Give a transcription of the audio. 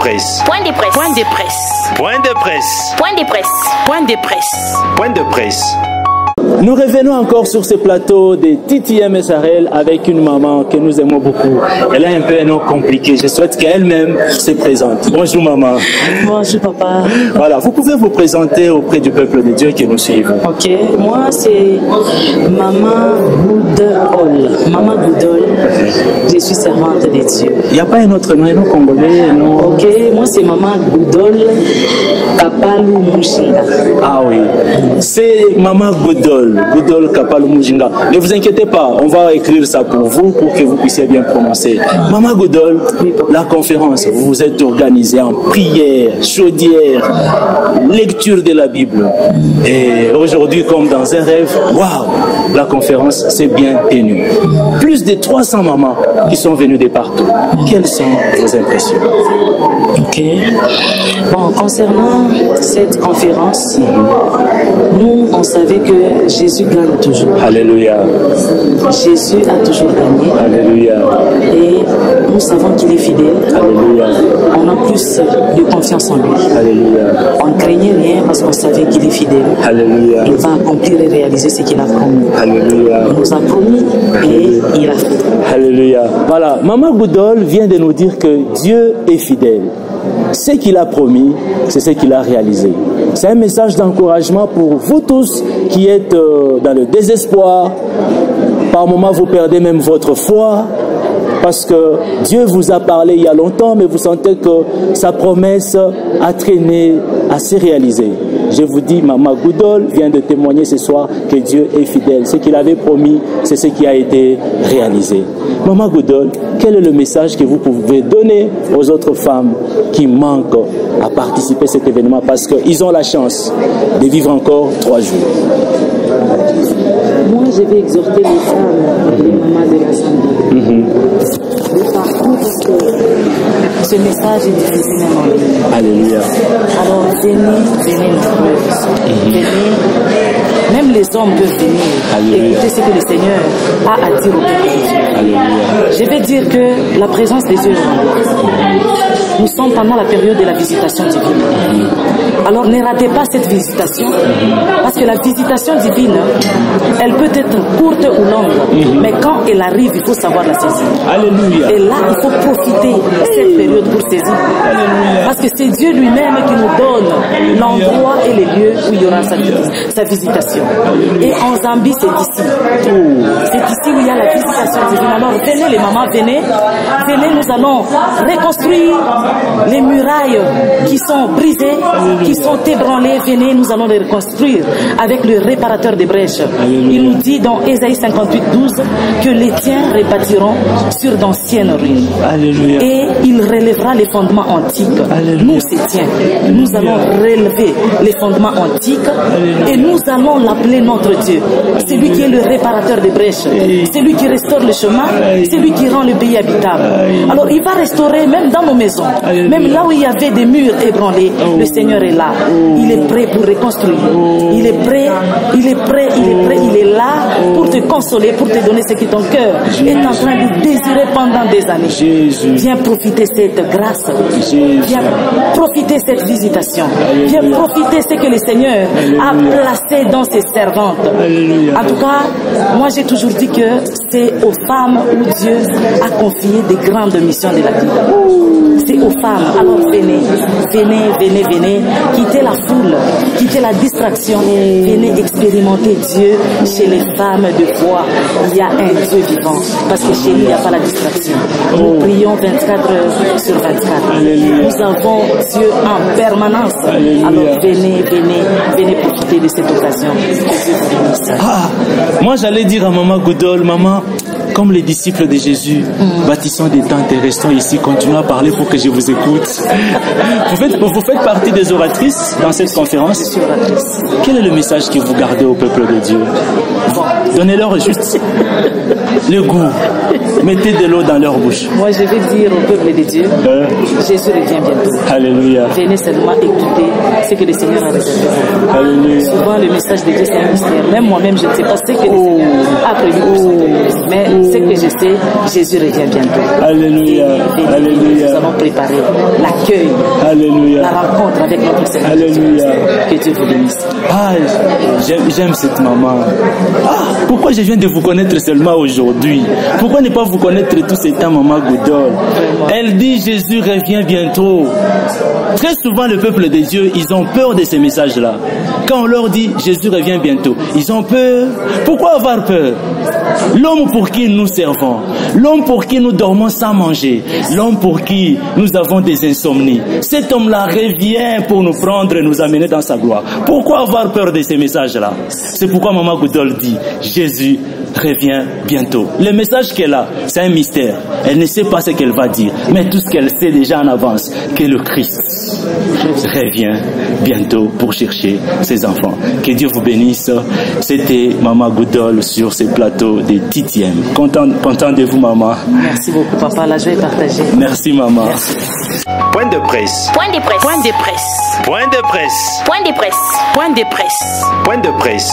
presse. Point de presse. Point de presse. Point de presse. Point de presse. Point de presse. Point de presse. Nous revenons encore sur ce plateau de TTM SRL avec une maman que nous aimons beaucoup. Elle a un peu un nom compliqué. Je souhaite qu'elle-même se présente. Bonjour maman. Bonjour papa. Voilà, vous pouvez vous présenter auprès du peuple de Dieu qui nous suit. Ok, moi c'est Maman Goudol. Maman Goudol, je suis servante de Dieu. Il n'y a pas un autre nom, un nom congolais, non? Ok, moi c'est Maman Goudol Kapalou Mujinga. Ah oui, c'est Maman Goudol. Goudol Kapalou Mujinga. Ne vous inquiétez pas, on va écrire ça pour vous, pour que vous puissiez bien prononcer. Maman Goudol, la conférence, vous vous êtes organisé en prière, chaudière, lecture de la Bible. Et aujourd'hui, comme dans un rêve, waouh, la conférence s'est bien tenue. Plus de 300 mamans qui sont venues de partout. Quelles sont vos impressions? Ok. Bon, concernant cette conférence, nous, on savait que Jésus gagne toujours. Alléluia. Jésus a toujours gagné. Alléluia. Et nous savons qu'il est fidèle. Alléluia. On a plus de confiance en lui. Alléluia. On ne craignait rien parce qu'on savait qu'il est fidèle. Alléluia. Il va accomplir et réaliser ce qu'il a promis. Alléluia. Il nous a promis et il a fait. Alléluia. Voilà, Maman Goudol vient de nous dire que Dieu est fidèle. Ce qu'il a promis, c'est ce qu'il a réalisé. C'est un message d'encouragement pour vous tous qui êtes dans le désespoir. Par moments, vous perdez même votre foi parce que Dieu vous a parlé il y a longtemps, mais vous sentez que sa promesse a traîné à se réaliser. Je vous dis, Maman Goudol vient de témoigner ce soir que Dieu est fidèle. Ce qu'il avait promis, c'est ce qui a été réalisé. Maman Goudol, quel est le message que vous pouvez donner aux autres femmes qui manquent à participer à cet événement parce qu'ils ont la chance de vivre encore 3 jours? Moi, je vais exhorter les femmes, les mamans de l'Assemblée, de partout parce que ce message est diffusé même en ligne. Alléluia. Alors venez nombreuses. Venez, même les hommes peuvent venir. Alléluia. Écoutez ce que le Seigneur a à dire au peuple de Dieu. Alléluia. Je vais dire que la présence des Dieu est rendue. Nous sommes pendant la période de la visitation divine. Alors ne ratez pas cette visitation, parce que la visitation divine, elle peut être courte ou longue, mais quand elle arrive, il faut savoir la saisir. Alléluia. Et là, il faut profiter de cette période pour saisir. Alléluia. Parce que c'est Dieu lui-même qui nous donne l'endroit et les lieux où il y aura sa visitation. Et en Zambie, c'est ici. C'est ici où il y a la visitation divine. Alors venez les mamans, venez, nous allons reconstruire les murailles qui sont brisées, qui sont ébranlées. Venez, nous allons les reconstruire avec le réparateur des brèches. Il nous dit dans Ésaïe 58:12 que les tiens rebâtiront sur d'anciennes ruines. Alléluia. Et il relèvera les fondements antiques. Alléluia. Nous, c'est tiens. Nous allons relever les fondements antiques et nous allons l'appeler notre Dieu. C'est lui qui est le réparateur des brèches. C'est lui qui restaure le chemin. C'est lui qui rend le pays habitable. Alors il va restaurer même dans nos maisons. Même là où il y avait des murs ébranlés, le Seigneur est là. Il est prêt pour reconstruire. Il est prêt, il est prêt, il est prêt, il est là pour te consoler, pour te donner ce que ton cœur est en train de désirer pendant des années. Viens profiter cette grâce. Viens profiter cette visitation. Viens profiter ce que le Seigneur a placé dans ses servantes. En tout cas, moi j'ai toujours dit que c'est aux femmes où Dieu a confié des grandes missions de la vie. C'est aux femmes. Alors venez, quittez la foule, quittez la distraction, venez expérimenter Dieu chez les femmes de foi. Il y a un Dieu vivant, parce que chez lui il n'y a pas la distraction. Nous prions 24 heures sur 24. Nous avons Dieu en permanence. Alors venez profiter de cette occasion. Moi j'allais dire à Maman Goudol, maman, comme les disciples de Jésus, bâtissons des tentes et restons ici, continuons à parler pour que je vous écoute. Vous faites partie des oratrices dans cette conférence. Je suis oratrice. Quel est le message que vous gardez au peuple de Dieu? Donnez-leur juste. le goût. Mettez de l'eau dans leur bouche. Moi, je vais dire au peuple de Dieu, Jésus revient bientôt. Alléluia. Venez seulement écouter ce que le Seigneur a réservé pour vous. Alléluia. Souvent, le message de Dieu, c'est un mystère. Même moi-même, je ne sais pas ce que le Seigneur a prévu pour cette église. Mais ce que je sais, Jésus revient bientôt. Alléluia. Venez, Alléluia. nous allons préparer l'accueil, Alléluia. la rencontre avec notre Seigneur. Alléluia. Que Dieu vous bénisse. Ah, j'aime cette maman. Ah, pourquoi je viens de vous connaître seulement aujourd'hui? Pourquoi ne pas vous connaître tout ce temps, maman Goudol? Elle dit Jésus revient bientôt. Très souvent, le peuple de Dieu, ils ont peur de ces messages-là. Quand on leur dit Jésus revient bientôt, ils ont peur. Pourquoi avoir peur? L'homme pour qui nous servons, l'homme pour qui nous dormons sans manger, l'homme pour qui nous avons des insomnies, cet homme-là revient pour nous prendre et nous amener dans sa gloire. Pourquoi avoir peur de ces messages-là? C'est pourquoi maman Goudol dit Jésus revient bientôt. Le message qu'elle a, c'est un mystère. Elle ne sait pas ce qu'elle va dire, mais tout ce qu'elle sait déjà en avance, que le Christ revient bientôt pour chercher ses enfants. Que Dieu vous bénisse. C'était maman Goudol sur ce plateau de TTM. Content de vous, maman. Merci beaucoup, papa. La joie est partagée. Merci, maman. Merci. Point de presse. Point de presse. Point de presse. Point de presse. Point de presse. Point de presse. Point de presse.